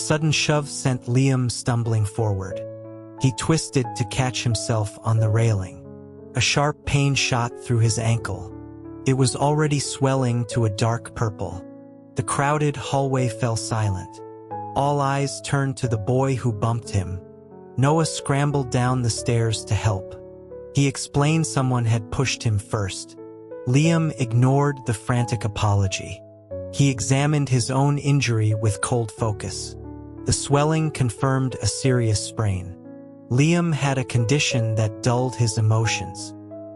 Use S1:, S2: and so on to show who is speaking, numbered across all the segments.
S1: sudden shove sent Liam stumbling forward. He twisted to catch himself on the railing. A sharp pain shot through his ankle. It was already swelling to a dark purple. The crowded hallway fell silent. All eyes turned to the boy who bumped him. Noah scrambled down the stairs to help. He explained someone had pushed him first. Liam ignored the frantic apology. He examined his own injury with cold focus. The swelling confirmed a serious sprain. Liam had a condition that dulled his emotions.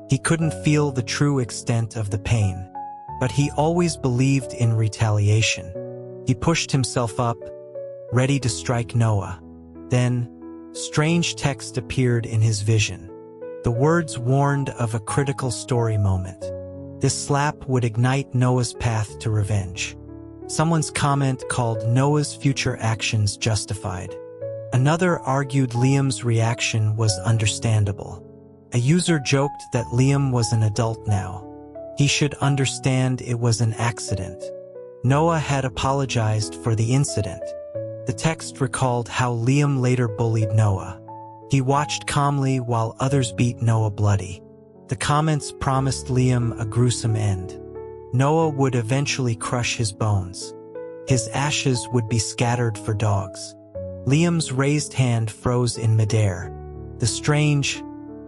S1: He couldn't feel the true extent of the pain, but he always believed in retaliation. He pushed himself up, ready to strike Noah. Then, strange text appeared in his vision. The words warned of a critical story moment. This slap would ignite Noah's path to revenge. Someone's comment called Noah's future actions justified. Another argued Liam's reaction was understandable. A user joked that Liam was an adult now. He should understand it was an accident. Noah had apologized for the incident. The text recalled how Liam later bullied Noah. He watched calmly while others beat Noah bloody. The comments promised Liam a gruesome end. Noah would eventually crush his bones. His ashes would be scattered for dogs. Liam's raised hand froze in midair. The strange,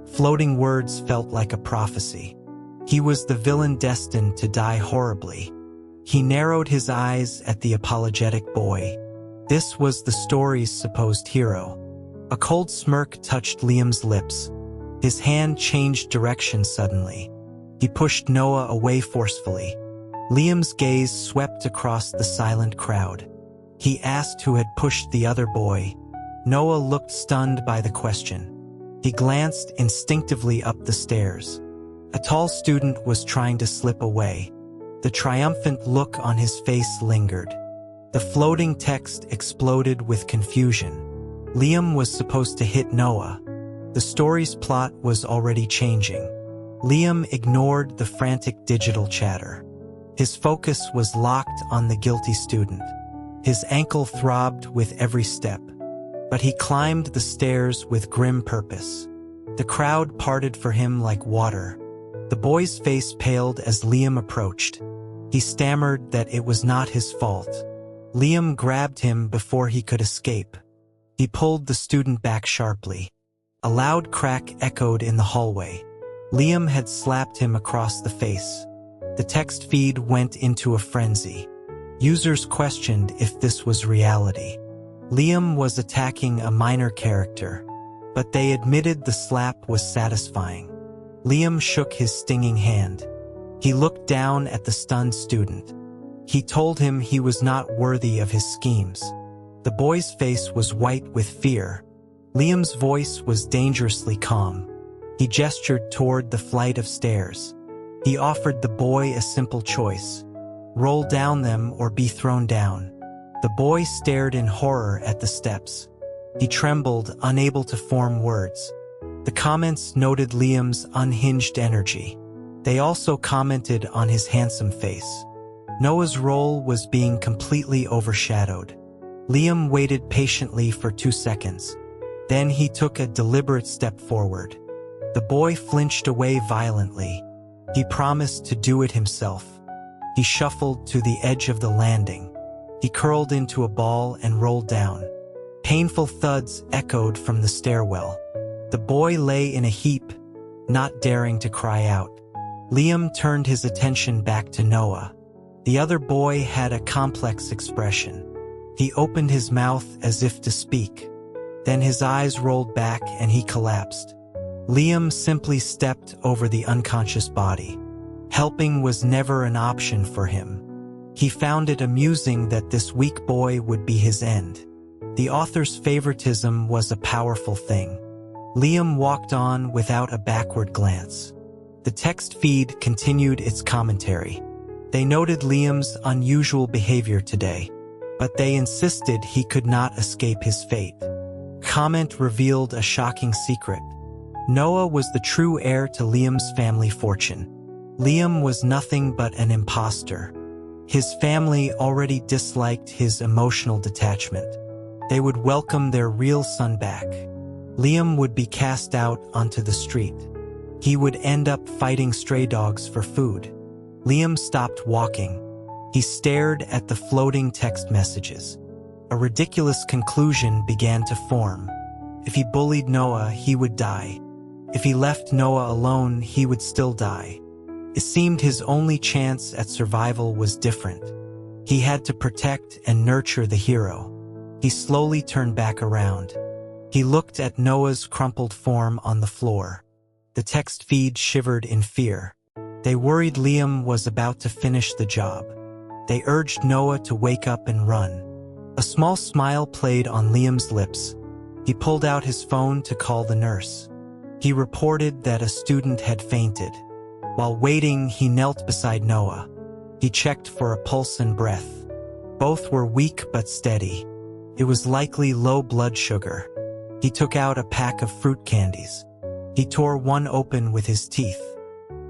S1: floating words felt like a prophecy. He was the villain destined to die horribly. He narrowed his eyes at the apologetic boy. This was the story's supposed hero. A cold smirk touched Liam's lips. His hand changed direction suddenly. He pushed Noah away forcefully. Liam's gaze swept across the silent crowd. He asked who had pushed the other boy. Noah looked stunned by the question. He glanced instinctively up the stairs. A tall student was trying to slip away. The triumphant look on his face lingered. The floating text exploded with confusion. Liam was supposed to hit Noah. The story's plot was already changing. Liam ignored the frantic digital chatter. His focus was locked on the guilty student. His ankle throbbed with every step, but he climbed the stairs with grim purpose. The crowd parted for him like water. The boy's face paled as Liam approached. He stammered that it was not his fault. Liam grabbed him before he could escape. He pulled the student back sharply. A loud crack echoed in the hallway. Liam had slapped him across the face. The text feed went into a frenzy. Users questioned if this was reality. Liam was attacking a minor character, but they admitted the slap was satisfying. Liam shook his stinging hand. He looked down at the stunned student. He told him he was not worthy of his schemes. The boy's face was white with fear. Liam's voice was dangerously calm. He gestured toward the flight of stairs. He offered the boy a simple choice: roll down them or be thrown down. The boy stared in horror at the steps. He trembled, unable to form words. The comments noted Liam's unhinged energy. They also commented on his handsome face. Noah's role was being completely overshadowed. Liam waited patiently for 2 seconds. Then he took a deliberate step forward. The boy flinched away violently. He promised to do it himself. He shuffled to the edge of the landing. He curled into a ball and rolled down. Painful thuds echoed from the stairwell. The boy lay in a heap, not daring to cry out. Liam turned his attention back to Noah. The other boy had a complex expression. He opened his mouth as if to speak. Then his eyes rolled back and he collapsed. Liam simply stepped over the unconscious body. Helping was never an option for him. He found it amusing that this weak boy would be his end. The author's favoritism was a powerful thing. Liam walked on without a backward glance. The text feed continued its commentary. They noted Liam's unusual behavior today, but they insisted he could not escape his fate. Comment revealed a shocking secret. Noah was the true heir to Liam's family fortune. Liam was nothing but an imposter. His family already disliked his emotional detachment. They would welcome their real son back. Liam would be cast out onto the street. He would end up fighting stray dogs for food. Liam stopped walking. He stared at the floating text messages. A ridiculous conclusion began to form. If he bullied Noah, he would die. If he left Noah alone, he would still die. It seemed his only chance at survival was different. He had to protect and nurture the hero. He slowly turned back around. He looked at Noah's crumpled form on the floor. The text feed shivered in fear. They worried Liam was about to finish the job. They urged Noah to wake up and run. A small smile played on Liam's lips. He pulled out his phone to call the nurse. He reported that a student had fainted. While waiting, he knelt beside Noah. He checked for a pulse and breath. Both were weak but steady. It was likely low blood sugar. He took out a pack of fruit candies. He tore one open with his teeth.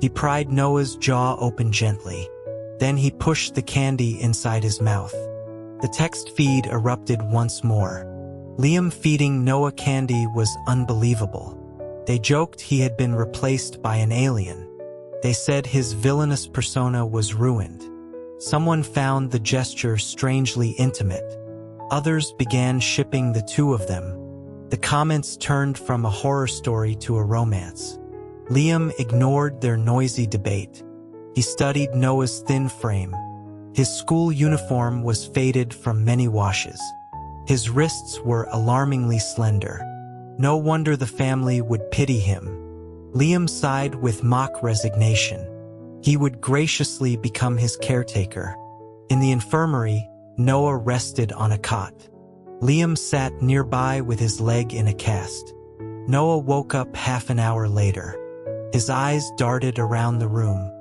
S1: He pried Noah's jaw open gently. Then he pushed the candy inside his mouth. The text feed erupted once more. Liam feeding Noah candy was unbelievable. They joked he had been replaced by an alien. They said his villainous persona was ruined. Someone found the gesture strangely intimate. Others began shipping the two of them. The comments turned from a horror story to a romance. Liam ignored their noisy debate. He studied Noah's thin frame. His school uniform was faded from many washes. His wrists were alarmingly slender. No wonder the family would pity him. Liam sighed with mock resignation. He would graciously become his caretaker. In the infirmary, Noah rested on a cot. Liam sat nearby with his leg in a cast. Noah woke up half an hour later. His eyes darted around the room.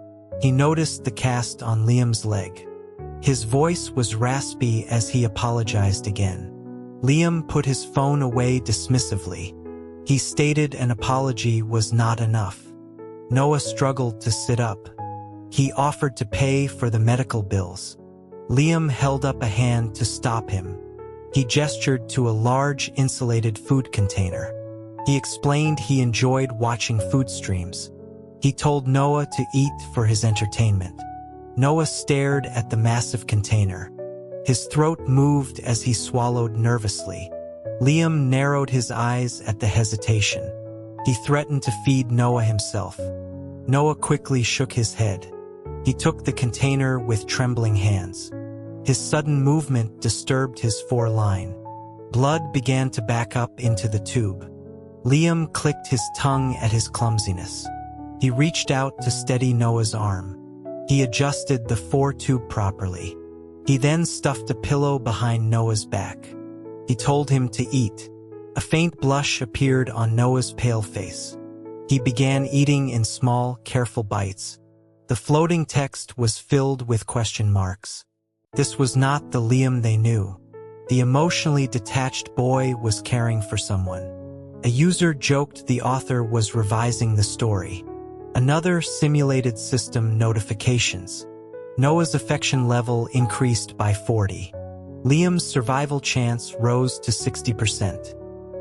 S1: He noticed the cast on Liam's leg. His voice was raspy as he apologized again. Liam put his phone away dismissively. He stated an apology was not enough. Noah struggled to sit up. He offered to pay for the medical bills. Liam held up a hand to stop him. He gestured to a large insulated food container. He explained he enjoyed watching food streams. He told Noah to eat for his entertainment. Noah stared at the massive container. His throat moved as he swallowed nervously. Liam narrowed his eyes at the hesitation. He threatened to feed Noah himself. Noah quickly shook his head. He took the container with trembling hands. His sudden movement disturbed his foreline. Blood began to back up into the tube. Liam clicked his tongue at his clumsiness. He reached out to steady Noah's arm. He adjusted the four-tube properly. He then stuffed a pillow behind Noah's back. He told him to eat. A faint blush appeared on Noah's pale face. He began eating in small, careful bites. The floating text was filled with question marks. This was not the Liam they knew. The emotionally detached boy was caring for someone. A user joked the author was revising the story. Another simulated system notifications. Noah's affection level increased by 40. Liam's survival chance rose to 60%.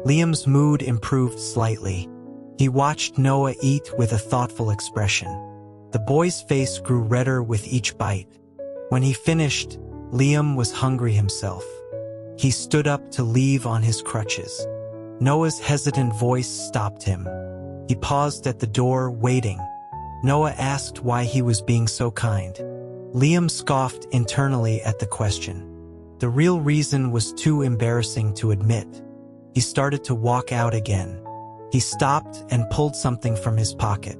S1: Liam's mood improved slightly. He watched Noah eat with a thoughtful expression. The boy's face grew redder with each bite. When he finished, Liam was hungry himself. He stood up to leave on his crutches. Noah's hesitant voice stopped him. He paused at the door, waiting. Noah asked why he was being so kind. Liam scoffed internally at the question. The real reason was too embarrassing to admit. He started to walk out again. He stopped and pulled something from his pocket.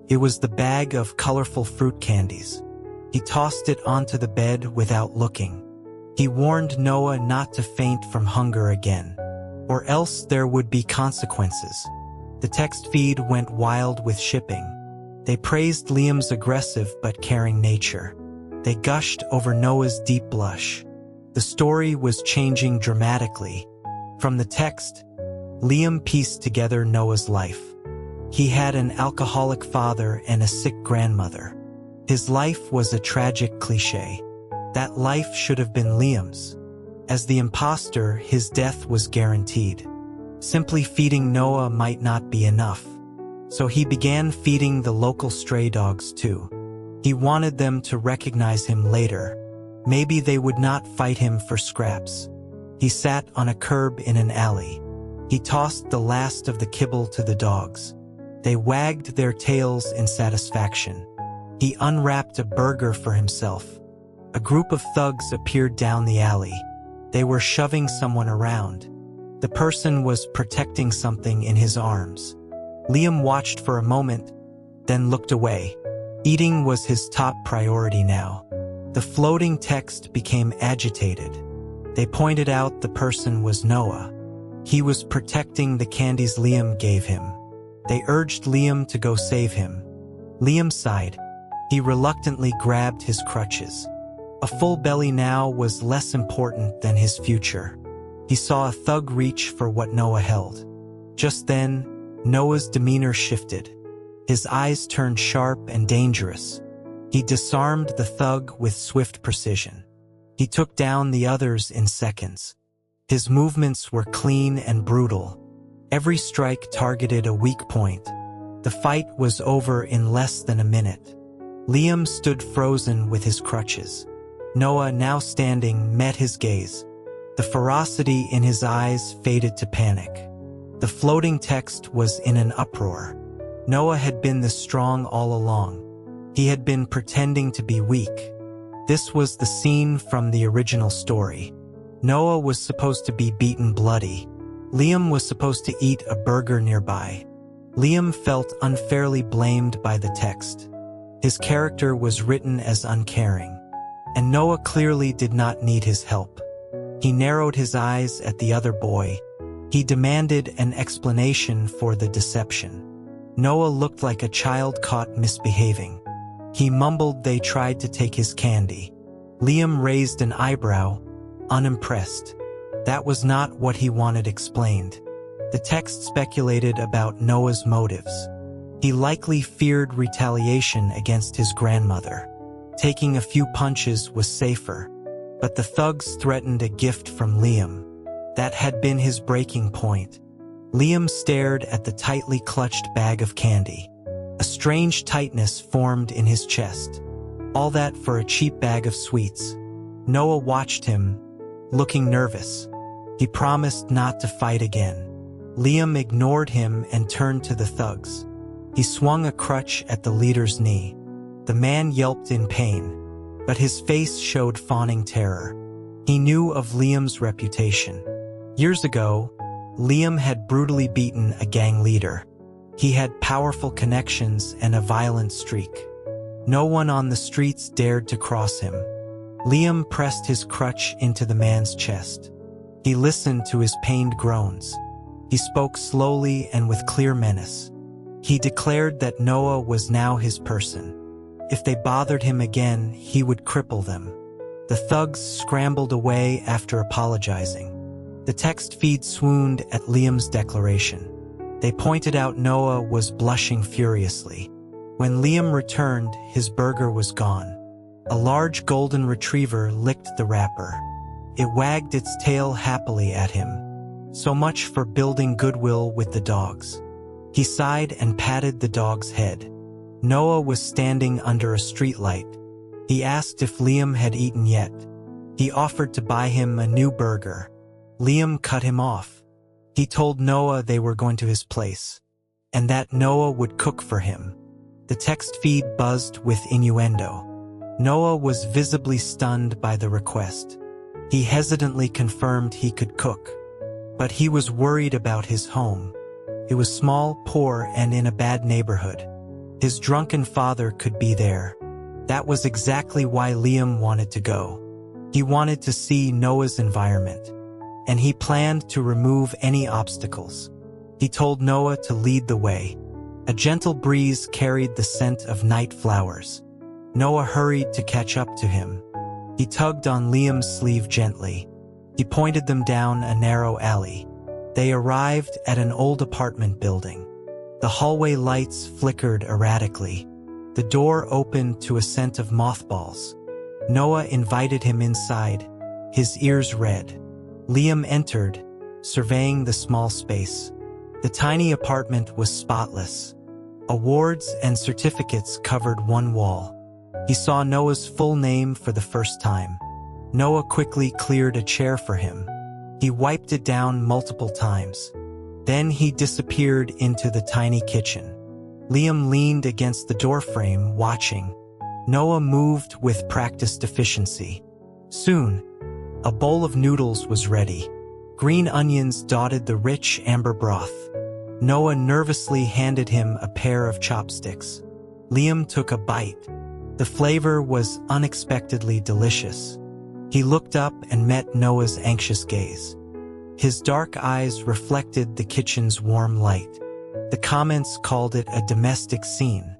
S1: It was the bag of colorful fruit candies. He tossed it onto the bed without looking. He warned Noah not to faint from hunger again, or else there would be consequences. The text feed went wild with shipping. They praised Liam's aggressive but caring nature. They gushed over Noah's deep blush. The story was changing dramatically. From the text, Liam pieced together Noah's life. He had an alcoholic father and a sick grandmother. His life was a tragic cliché. That life should have been Liam's. As the imposter, his death was guaranteed. Simply feeding Noah might not be enough. So he began feeding the local stray dogs too. He wanted them to recognize him later. Maybe they would not fight him for scraps. He sat on a curb in an alley. He tossed the last of the kibble to the dogs. They wagged their tails in satisfaction. He unwrapped a burger for himself. A group of thugs appeared down the alley. They were shoving someone around. The person was protecting something in his arms. Liam watched for a moment, then looked away. Eating was his top priority now. The floating text became agitated. They pointed out the person was Noah. He was protecting the candies Liam gave him. They urged Liam to go save him. Liam sighed. He reluctantly grabbed his crutches. A full belly now was less important than his future. He saw a thug reach for what Noah held. Just then, Noah's demeanor shifted. His eyes turned sharp and dangerous. He disarmed the thug with swift precision. He took down the others in seconds. His movements were clean and brutal. Every strike targeted a weak point. The fight was over in less than a minute. Liam stood frozen with his crutches. Noah, now standing, met his gaze. The ferocity in his eyes faded to panic. The floating text was in an uproar. Noah had been the strong all along. He had been pretending to be weak. This was the scene from the original story. Noah was supposed to be beaten bloody. Liam was supposed to eat a burger nearby. Liam felt unfairly blamed by the text. His character was written as uncaring. And Noah clearly did not need his help. He narrowed his eyes at the other boy. He demanded an explanation for the deception. Noah looked like a child caught misbehaving. He mumbled they tried to take his candy. Liam raised an eyebrow, unimpressed. That was not what he wanted explained. The text speculated about Noah's motives. He likely feared retaliation against his grandmother. Taking a few punches was safer. But the thugs threatened a gift from Liam. That had been his breaking point. Liam stared at the tightly clutched bag of candy. A strange tightness formed in his chest. All that for a cheap bag of sweets. Noah watched him, looking nervous. He promised not to fight again. Liam ignored him and turned to the thugs. He swung a crutch at the leader's knee. The man yelped in pain, but his face showed fawning terror. He knew of Liam's reputation. Years ago, Liam had brutally beaten a gang leader. He had powerful connections and a violent streak. No one on the streets dared to cross him. Liam pressed his crutch into the man's chest. He listened to his pained groans. He spoke slowly and with clear menace. He declared that Noah was now his person. If they bothered him again, he would cripple them. The thugs scrambled away after apologizing. The text feed swooned at Liam's declaration. They pointed out Noah was blushing furiously. When Liam returned, his burger was gone. A large golden retriever licked the wrapper. It wagged its tail happily at him. So much for building goodwill with the dogs. He sighed and patted the dog's head. Noah was standing under a streetlight. He asked if Liam had eaten yet. He offered to buy him a new burger. Liam cut him off. He told Noah they were going to his place, and that Noah would cook for him. The text feed buzzed with innuendo. Noah was visibly stunned by the request. He hesitantly confirmed he could cook, but he was worried about his home. It was small, poor, and in a bad neighborhood. His drunken father could be there. That was exactly why Liam wanted to go. He wanted to see Noah's environment, and he planned to remove any obstacles. He told Noah to lead the way. A gentle breeze carried the scent of night flowers. Noah hurried to catch up to him. He tugged on Liam's sleeve gently. He pointed them down a narrow alley. They arrived at an old apartment building. The hallway lights flickered erratically. The door opened to a scent of mothballs. Noah invited him inside. his ears red. Liam entered, surveying the small space. The tiny apartment was spotless. Awards and certificates covered one wall. He saw Noah's full name for the first time. Noah quickly cleared a chair for him. He wiped it down multiple times. Then he disappeared into the tiny kitchen. Liam leaned against the doorframe, watching. Noah moved with practiced efficiency. Soon, a bowl of noodles was ready. Green onions dotted the rich amber broth. Noah nervously handed him a pair of chopsticks. Liam took a bite. The flavor was unexpectedly delicious. He looked up and met Noah's anxious gaze. His dark eyes reflected the kitchen's warm light. The comments called it a domestic scene.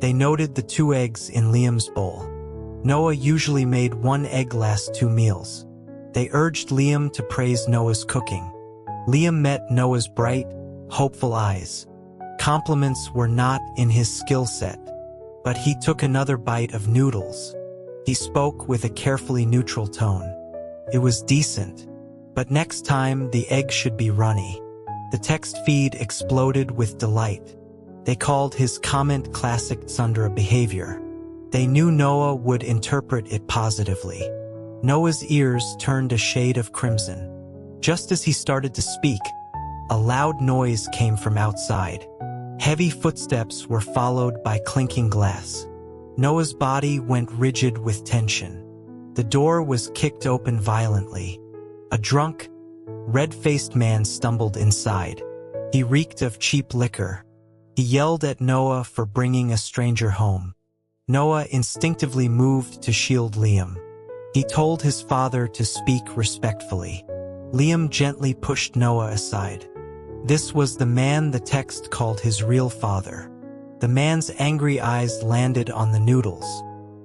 S1: They noted the 2 eggs in Liam's bowl. Noah usually made 1 egg last 2 meals. They urged Liam to praise Noah's cooking. Liam met Noah's bright, hopeful eyes. Compliments were not in his skill set, but he took another bite of noodles. He spoke with a carefully neutral tone. It was decent, but next time the egg should be runny. The text feed exploded with delight. They called his comment classic tsundere behavior. They knew Noah would interpret it positively. Noah's ears turned a shade of crimson. Just as he started to speak, a loud noise came from outside. Heavy footsteps were followed by clinking glass. Noah's body went rigid with tension. The door was kicked open violently. A drunk, red-faced man stumbled inside. He reeked of cheap liquor. He yelled at Noah for bringing a stranger home. Noah instinctively moved to shield Liam. He told his father to speak respectfully. Liam gently pushed Noah aside. This was the man the text called his real father. The man's angry eyes landed on the noodles.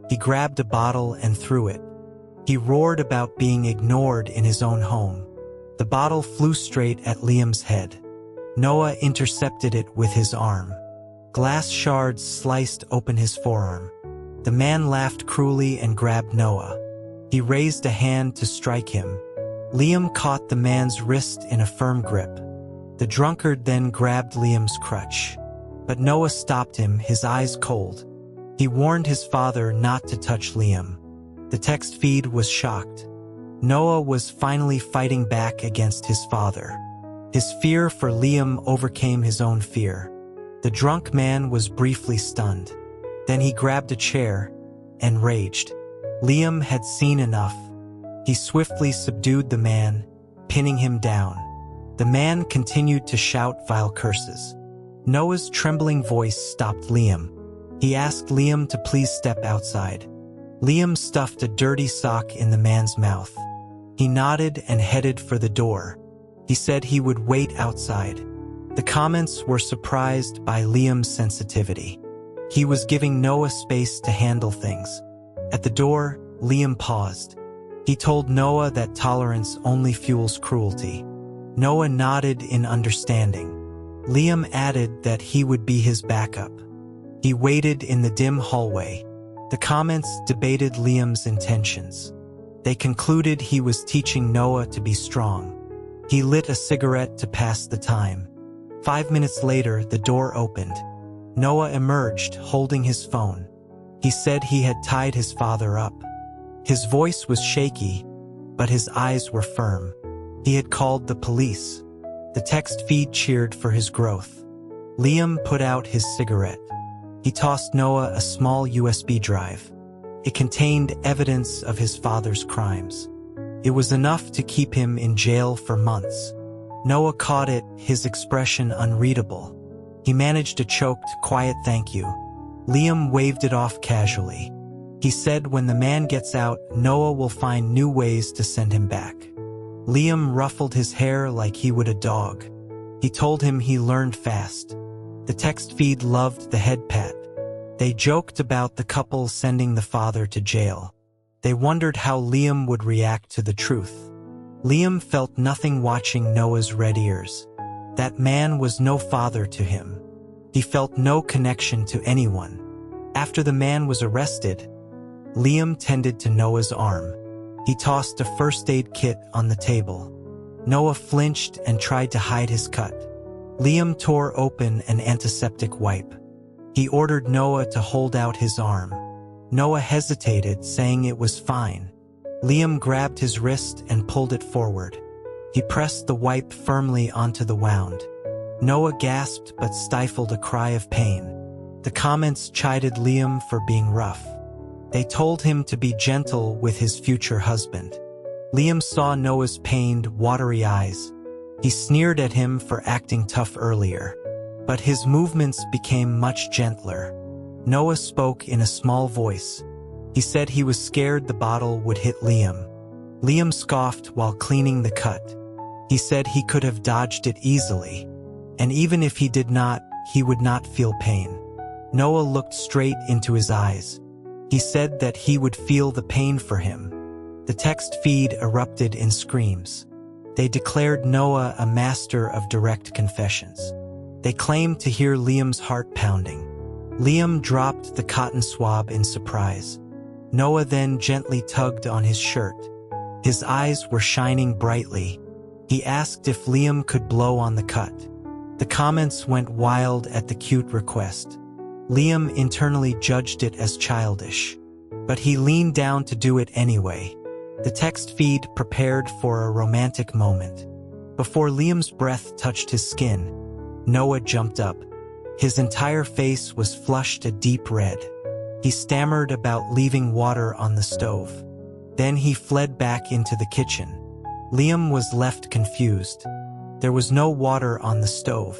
S1: He grabbed a bottle and threw it. He roared about being ignored in his own home. The bottle flew straight at Liam's head. Noah intercepted it with his arm. Glass shards sliced open his forearm. The man laughed cruelly and grabbed Noah. He raised a hand to strike him. Liam caught the man's wrist in a firm grip. The drunkard then grabbed Liam's crutch. But Noah stopped him, his eyes cold. He warned his father not to touch Liam. The text feed was shocked. Noah was finally fighting back against his father. His fear for Liam overcame his own fear. The drunk man was briefly stunned. Then he grabbed a chair and raged. Liam had seen enough. He swiftly subdued the man, pinning him down. The man continued to shout vile curses. Noah's trembling voice stopped Liam. He asked Liam to please step outside. Liam stuffed a dirty sock in the man's mouth. He nodded and headed for the door. He said he would wait outside. The comments were surprised by Liam's sensitivity. He was giving Noah space to handle things. At the door, Liam paused. He told Noah that tolerance only fuels cruelty. Noah nodded in understanding. Liam added that he would be his backup. He waited in the dim hallway. The comments debated Liam's intentions. They concluded he was teaching Noah to be strong. He lit a cigarette to pass the time. 5 minutes later, the door opened. Noah emerged, holding his phone. He said he had tied his father up. His voice was shaky, but his eyes were firm. He had called the police. The text feed cheered for his growth. Liam put out his cigarette. He tossed Noah a small USB drive. It contained evidence of his father's crimes. It was enough to keep him in jail for months. Noah caught it, his expression unreadable. He managed a choked, quiet thank you. Liam waved it off casually. He said when the man gets out, Noah will find new ways to send him back. Liam ruffled his hair like he would a dog. He told him he learned fast. The text feed loved the head pat. They joked about the couple sending the father to jail. They wondered how Liam would react to the truth. Liam felt nothing watching Noah's red ears. That man was no father to him. He felt no connection to anyone. After the man was arrested, Liam tended to Noah's arm. He tossed a first aid kit on the table. Noah flinched and tried to hide his cut. Liam tore open an antiseptic wipe. He ordered Noah to hold out his arm. Noah hesitated, saying it was fine. Liam grabbed his wrist and pulled it forward. He pressed the wipe firmly onto the wound. Noah gasped but stifled a cry of pain. The comments chided Liam for being rough. They told him to be gentle with his future husband. Liam saw Noah's pained, watery eyes. He sneered at him for acting tough earlier. But his movements became much gentler. Noah spoke in a small voice. He said he was scared the bottle would hit Liam. Liam scoffed while cleaning the cut. He said he could have dodged it easily. And even if he did not, he would not feel pain. Noah looked straight into his eyes. He said that he would feel the pain for him. The text feed erupted in screams. They declared Noah a master of direct confessions. They claimed to hear Liam's heart pounding. Liam dropped the cotton swab in surprise. Noah then gently tugged on his shirt. His eyes were shining brightly. He asked if Liam could blow on the cut. The comments went wild at the cute request. Liam internally judged it as childish. But he leaned down to do it anyway. The text feed prepared for a romantic moment. Before Liam's breath touched his skin, Noah jumped up. His entire face was flushed a deep red. He stammered about leaving water on the stove. Then he fled back into the kitchen. Liam was left confused. There was no water on the stove.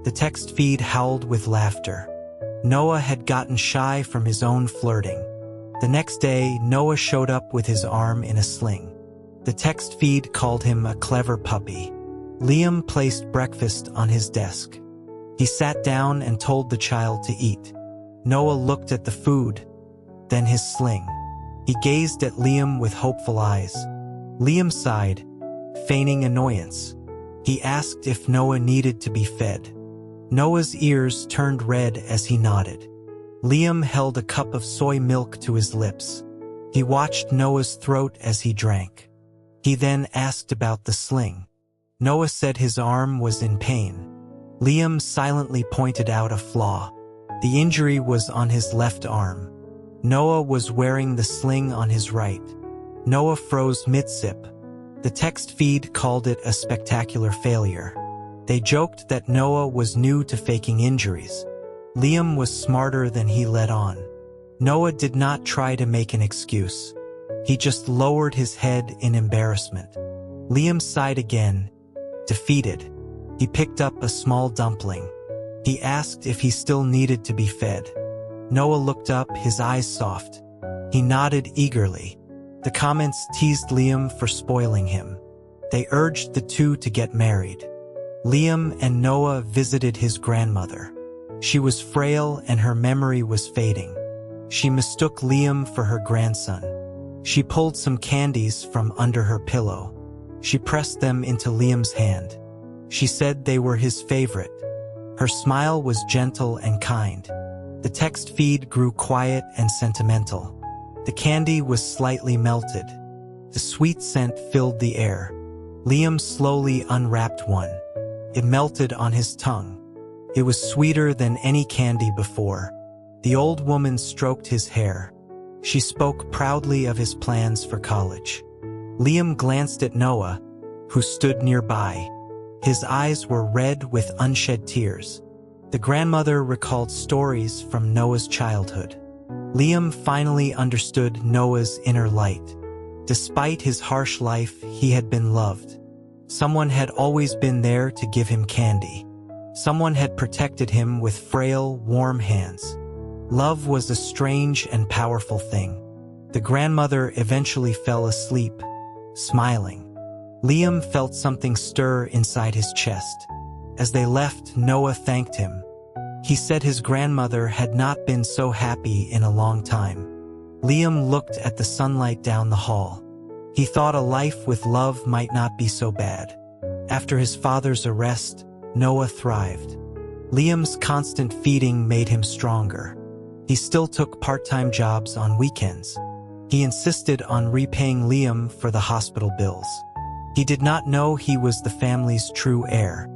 S1: The text feed howled with laughter. Noah had gotten shy from his own flirting. The next day, Noah showed up with his arm in a sling. The text feed called him a clever puppy. Liam placed breakfast on his desk. He sat down and told the child to eat. Noah looked at the food, then his sling. He gazed at Liam with hopeful eyes. Liam sighed, feigning annoyance. He asked if Noah needed to be fed. Noah's ears turned red as he nodded. Liam held a cup of soy milk to his lips. He watched Noah's throat as he drank. He then asked about the sling. Noah said his arm was in pain. Liam silently pointed out a flaw. The injury was on his left arm. Noah was wearing the sling on his right. Noah froze mid-sip. The text feed called it a spectacular failure. They joked that Noah was new to faking injuries. Liam was smarter than he let on. Noah did not try to make an excuse. He just lowered his head in embarrassment. Liam sighed again, defeated. He picked up a small dumpling. He asked if he still needed to be fed. Noah looked up, his eyes soft. He nodded eagerly. The comments teased Liam for spoiling him. They urged the two to get married. Liam and Noah visited his grandmother. She was frail and her memory was fading. She mistook Liam for her grandson. She pulled some candies from under her pillow. She pressed them into Liam's hand. She said they were his favorite. Her smile was gentle and kind. The text feed grew quiet and sentimental. The candy was slightly melted. The sweet scent filled the air. Liam slowly unwrapped one. It melted on his tongue. It was sweeter than any candy before. The old woman stroked his hair. She spoke proudly of his plans for college. Liam glanced at Noah, who stood nearby. His eyes were red with unshed tears. The grandmother recalled stories from Noah's childhood. Liam finally understood Noah's inner light. Despite his harsh life, he had been loved. Someone had always been there to give him candy. Someone had protected him with frail, warm hands. Love was a strange and powerful thing. The grandmother eventually fell asleep, smiling. Liam felt something stir inside his chest. As they left, Noah thanked him. He said his grandmother had not been so happy in a long time. Liam looked at the sunlight down the hall. He thought a life with love might not be so bad. After his father's arrest, Noah thrived. Liam's constant feeding made him stronger. He still took part-time jobs on weekends. He insisted on repaying Liam for the hospital bills. He did not know he was the family's true heir.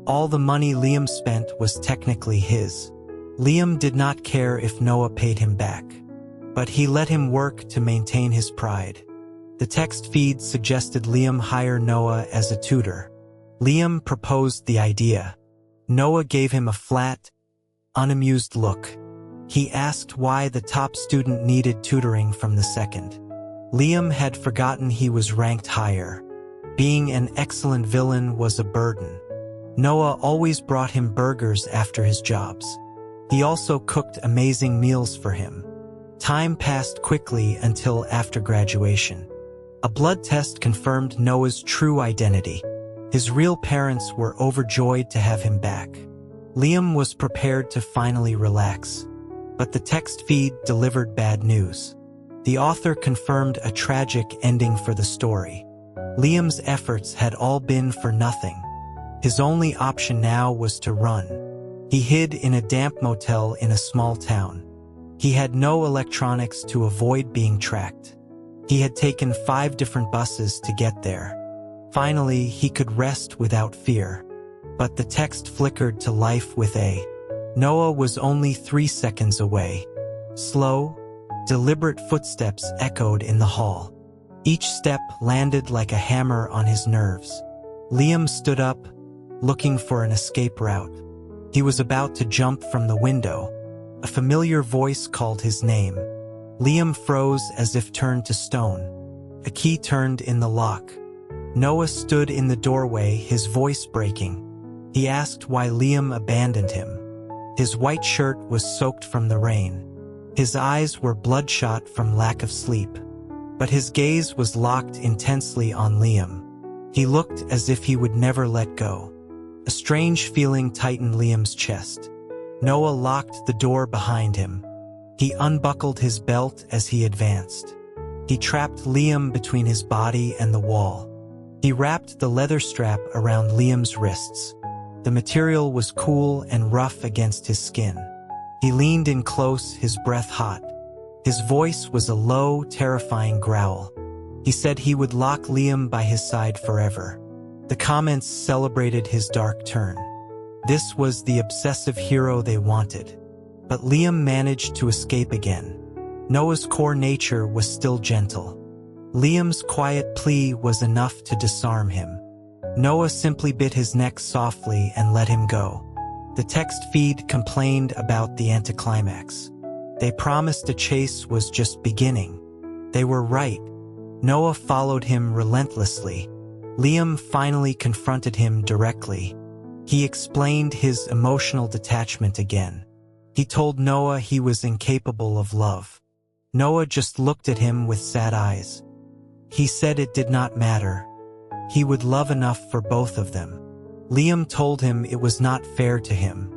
S1: All the money Liam spent was technically his. Liam did not care if Noah paid him back, but he let him work to maintain his pride. The text feed suggested Liam hire Noah as a tutor. Liam proposed the idea. Noah gave him a flat, unamused look. He asked why the top student needed tutoring from the second. Liam had forgotten he was ranked higher. Being an excellent villain was a burden. Noah always brought him burgers after his jobs. He also cooked amazing meals for him. Time passed quickly until after graduation. A blood test confirmed Noah's true identity. His real parents were overjoyed to have him back. Liam was prepared to finally relax. But the text feed delivered bad news. The author confirmed a tragic ending for the story. Liam's efforts had all been for nothing. His only option now was to run. He hid in a damp motel in a small town. He had no electronics to avoid being tracked. He had taken 5 different buses to get there. Finally, he could rest without fear. But the text flickered to life with a Noah was only 3 seconds away. Slow, deliberate footsteps echoed in the hall. Each step landed like a hammer on his nerves. Liam stood up, looking for an escape route. He was about to jump from the window. A familiar voice called his name. Liam froze as if turned to stone. A key turned in the lock. Noah stood in the doorway, his voice breaking. He asked why Liam abandoned him. His white shirt was soaked from the rain. His eyes were bloodshot from lack of sleep. But his gaze was locked intensely on Liam. He looked as if he would never let go. A strange feeling tightened Liam's chest. Noah locked the door behind him. He unbuckled his belt as he advanced. He trapped Liam between his body and the wall. He wrapped the leather strap around Liam's wrists. The material was cool and rough against his skin. He leaned in close, his breath hot. His voice was a low, terrifying growl. He said he would lock Liam by his side forever. The comments celebrated his dark turn. This was the obsessive hero they wanted. But Liam managed to escape again. Noah's core nature was still gentle. Liam's quiet plea was enough to disarm him. Noah simply bit his neck softly and let him go. The text feed complained about the anticlimax. They promised a chase was just beginning. They were right. Noah followed him relentlessly. Liam finally confronted him directly. He explained his emotional detachment again. He told Noah he was incapable of love. Noah just looked at him with sad eyes. He said it did not matter. He would love enough for both of them. Liam told him it was not fair to him.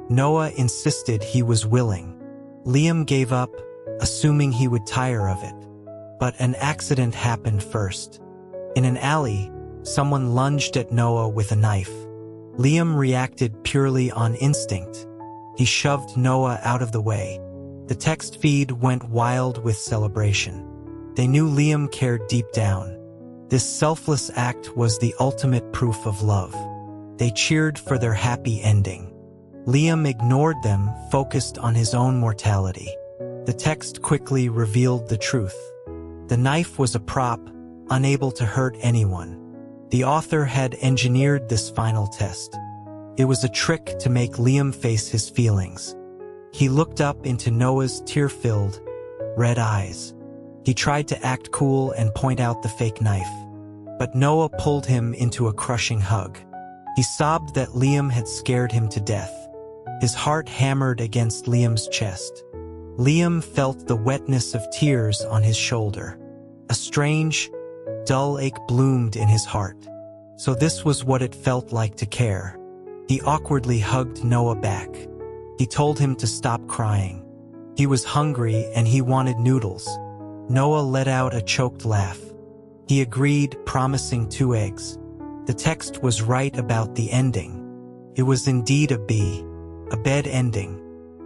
S1: Noah insisted he was willing. Liam gave up, assuming he would tire of it. But an accident happened first. In an alley, someone lunged at Noah with a knife. Liam reacted purely on instinct. He shoved Noah out of the way. The text feed went wild with celebration. They knew Liam cared deep down. This selfless act was the ultimate proof of love. They cheered for their happy ending. Liam ignored them, focused on his own mortality. The text quickly revealed the truth. The knife was a prop, unable to hurt anyone. The author had engineered this final test. It was a trick to make Liam face his feelings. He looked up into Noah's tear-filled, red eyes. He tried to act cool and point out the fake knife. But Noah pulled him into a crushing hug. He sobbed that Liam had scared him to death. His heart hammered against Liam's chest. Liam felt the wetness of tears on his shoulder. A strange, dull ache bloomed in his heart. So this was what it felt like to care. He awkwardly hugged Noah back. He told him to stop crying. He was hungry and he wanted noodles. Noah let out a choked laugh. He agreed, promising 2 eggs. The text was right about the ending. It was indeed a bad ending.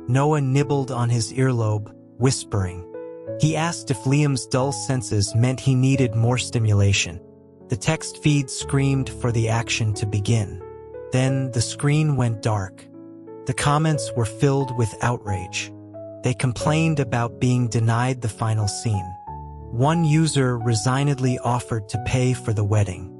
S1: Noah nibbled on his earlobe, whispering. He asked if Liam's dull senses meant he needed more stimulation. The text feed screamed for the action to begin. Then the screen went dark. The comments were filled with outrage. They complained about being denied the final scene. One user resignedly offered to pay for the wedding.